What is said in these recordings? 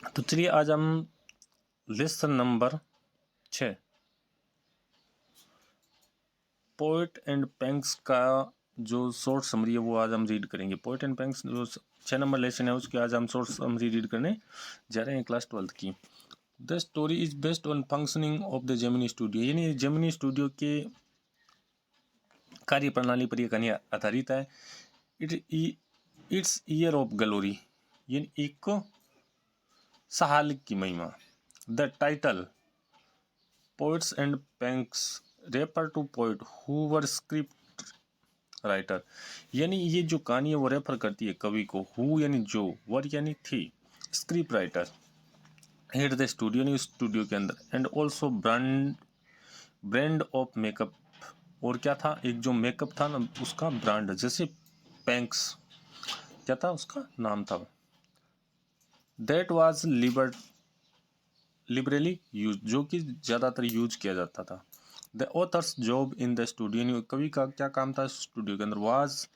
तो चलिए आज हम lesson number 6 poet and pangs का जो शॉर्ट समरी है वो आज हम रीड करेंगे। पोएट एंड पैंक्स जो 6 नंबर लेसन है उसकी आज हम शॉर्ट समरी रीड करने जा रहे हैं क्लास 12 की। The story is based on functioning of the Gemini Studio, यानी जेमिनी स्टूडियो के कार्य प्रणाली पर यह कहानी आधारित है। इट्स ईयर ऑफ ग्लोरी, यानी एक साल की महिमा। The title poets and pancakes refer to poet who were script writer, यानी ये जो कहानी है वो रेफर करती है कवि को। हु यानी जो, वर यानी थी, script writer at the studio यानी स्टूडियो के अंदर, and also brand of makeup, और क्या था, एक जो मेकअप था ना उसका ब्रांड, जैसे पैंक्स क्या था उसका नाम था, दैट वाज लिबरली यूज, जो कि ज़्यादातर यूज किया जाता था। The author's job in the studio, कवि का क्या काम था स्टूडियो के अंदर, was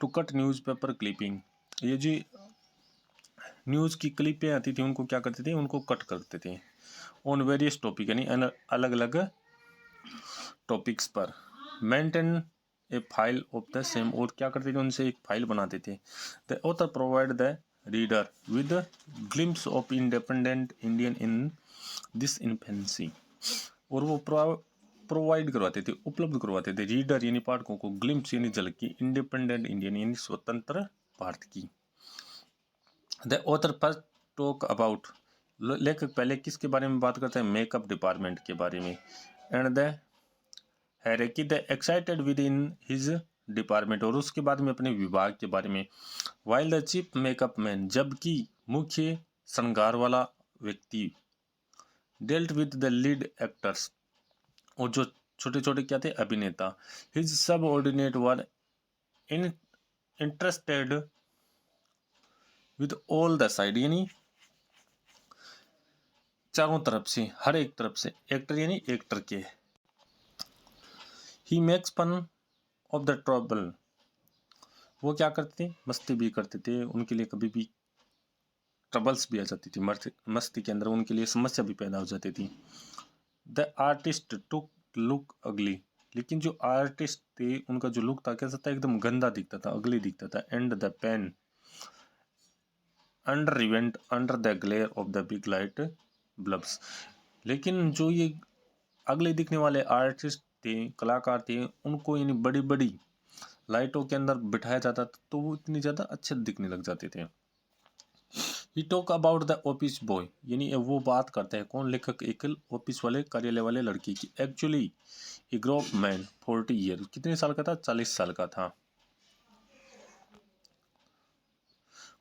to cut newspaper clipping, ये जी न्यूज़ की क्लिपें आती थी उनको क्या करते थे, उनको कट करते थे। ऑन वेरियस टॉपिक, यानी अलग अलग टॉपिक्स पर। Maintain A file of the same, और क्या करते थे उनसे एक फाइल बनाते थे। The author provide the reader with glimpse of independent Indian in this infancy, और वो प्रोवाइड करवाते थे, उपलब्ध करवाते थे रीडर यानी पाठकों को ग्लिम्स यानी झलकी, इंडिपेंडेंट इंडियन यानी स्वतंत्र भारत की। The author first talk about, लेखक पहले किसके बारे में बात करते हैं, मेकअप डिपार्टमेंट के बारे में। And the hierarchy the excited with in his department, और उसके बाद में अपने विभाग के बारे में। While the chief makeup man, जबकि मुख्य श्रृंगार वाला व्यक्ति, dealt with the lead actors, और जो छोटे छोटे क्या थे, अभिनेता। हिज सब ordinate were interested with all the side, यानी चारों तरफ से, हर एक तरफ से, एक्टर यानी एक्टर के। He makes fun of the trouble, वो क्या करते थे, मस्ती भी करते थे, उनके लिए कभी भी ट्रबल्स भी आ जाती थी, मस्ती के अंदर उनके लिए समस्या भी पैदा हो जाती थी। द आर्टिस्ट टुक लुक अगली, लेकिन जो आर्टिस्ट थे उनका जो लुक था कैसा था, एकदम गंदा दिखता था, अगली दिखता था। And the pain under event under the glare of the big light bulbs, लेकिन जो ये अगले दिखने वाले आर्टिस्ट थे, कलाकार थे, उनको यानी बड़ी बड़ी लाइटों के अंदर बिठाया जाता था तो वो इतनी ज़्यादा अच्छे दिखने लग जाते थे। ही talk about the office boy, यानी वो बात करते हैं कौन, लेखक, एक ऑफिस वाले, कार्यालय वाले लड़की की। Actually a grope man 40 year, कितने साल का था, 40 साल का था।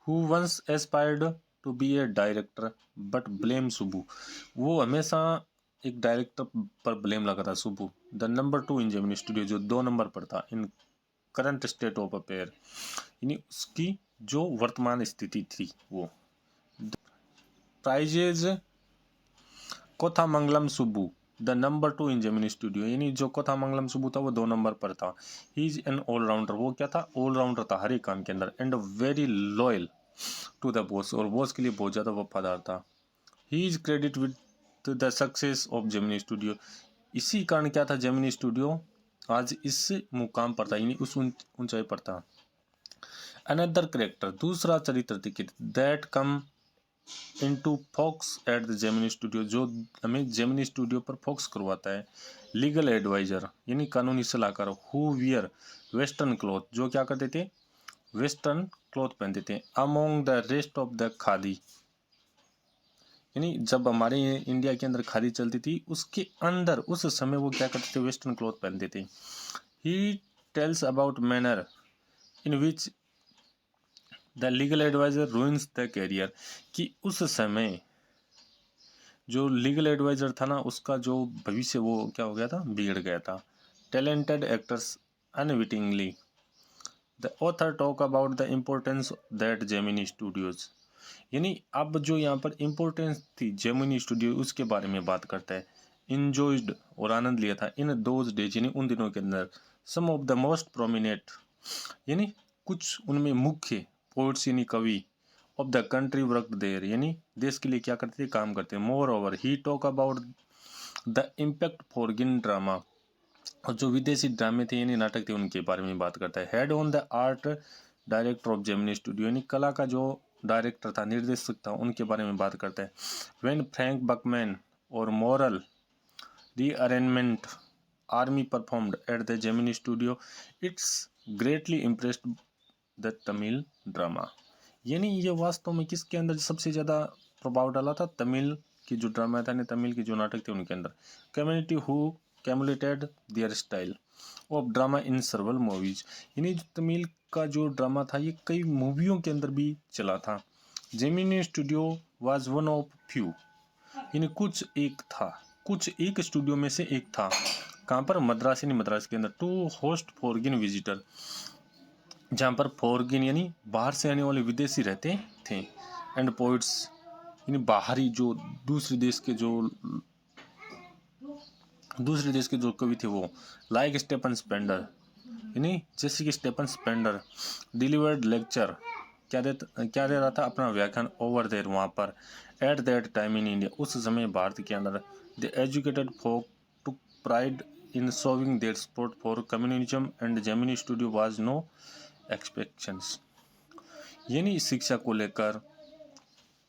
Who once aspired to be a director but blame Subbu, वो हमेशा एक डायरेक्टर पर ब्लेम लगा था, Subbu. The number 2 in Gemini studio, जो 2 नंबर पर था, in current state of affair, यानी उसकी जो वर्तमान स्थिति थी वो। Prizes Kothamangalam Subbu, the number 2 in Gemini Studio, यानी जो कोथामंगलम सुब्बू था वो 2 नंबर पर था। ही इज एन ऑलराउंडर, वो क्या था, ऑलराउंडर था हर एक काम के अंदर। And very loyal to the boss, और बॉस के लिए बहुत ज़्यादा वफादार था। He is credit with the success of Gemini studio, इसी कारण क्या था, जेमिनी स्टूडियो आज इस मुकाम पर था, यानी उस ऊंचाई पर था। अनदर करेक्टर, दूसरा चरित्र दिखे, that come into focus at the Gemini studio, जो हमें जेमिनी स्टूडियो पर फोक्स करवाता है। लीगल एडवाइजर, यानी कानूनी सलाहकार। हु वियर वेस्टर्न क्लॉथ, जो क्या करते थे, वेस्टर्न क्लॉथ पहनते थे। Among the rest of the khadi, यानी जब हमारे इंडिया के अंदर खादी चलती थी उसके अंदर उस समय वो क्या करते थे, वेस्टर्न क्लॉथ पहनते थे। He tells about manner in which the legal adviser ruins the career, कि उस समय जो लीगल एडवाइजर था ना उसका जो भविष्य वो क्या हो गया था, बिगड़ गया था। Talented actors unwittingly, the author talk about the importance that Gemini studios, यानी अब जो यहाँ पर इम्पोर्टेंस थी जेमिनी स्टूडियो उसके बारे में बात करता है। इंजॉयड, और आनंद लिया था, इन दोज डेज, यानी उन दिनों के अंदर। Some of the most prominent, यानी कुछ उनमें मुख्य पोइट्स यानी कवि, of the country worked there, यानी देश के लिए क्या करते थे, काम करते। Moreover he talk about the impact foreign drama, और जो विदेशी ड्रामे थे यानी नाटक थे उनके बारे में बात करता है। Head on the art director of Gemini Studio, यानी कला का जो डायरेक्टर था, निर्देशक था, उनके बारे में बात करता है। व्हेन फ्रैंक बकमैन और moral rearrangement army performed eight the Gemini studio, it's greatly impressed the Tamil drama, यानी ये वास्तव में किसके अंदर सबसे ज़्यादा प्रभाव डाला था, तमिल की जो ड्रामा था, तमिल की जो नाटक थे उनके अंदर। Community who cumulated their style of drama in several movies, यानी जो तमिल का जो ड्रामा था ये कई मूवियों के अंदर भी चला था। Gemini Studio was one of few, यानी कुछ एक स्टूडियो में से एक था। कहाँ पर, मद्रास, यानी मद्रास के अंदर। टू होस्ट फॉरगिन विजिटर, जहाँ पर फॉरगिन यानी बाहर से आने वाले विदेशी रहते थे। एंड पोइट्स, यानी बाहरी जो दूसरे देश के जो कवि थे वो, लाइक स्टेफन स्पेंडर, यानी जैसे कि स्टेफन स्पेंडर डिलीवर्ड लेक्चर, क्या दे रहा था, अपना व्याख्यान ओवर देयर, वहाँ पर। At that time in India, उस समय भारत के अंदर। The educated folk took pride in showing their support for communism and Gemini Studio was no expectations, यानी शिक्षा को लेकर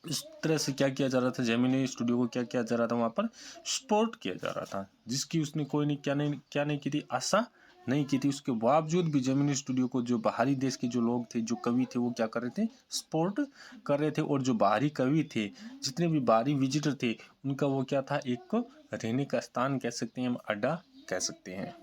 इस तरह से क्या किया जा रहा था, जेमिनी स्टूडियो को क्या किया जा रहा था, वहाँ पर सपोर्ट किया जा रहा था, जिसकी उसने कोई क्या नहीं की थी, आशा नहीं की थी। उसके बावजूद भी जेमिनी स्टूडियो को जो बाहरी देश के जो लोग थे, जो कवि थे, वो क्या कर रहे थे, सपोर्ट कर रहे थे। और जो बाहरी कवि थे, जितने भी बाहरी विजिटर थे, उनका वो क्या था, एक रहने का स्थान कह सकते हैं, हम अड्डा कह सकते हैं।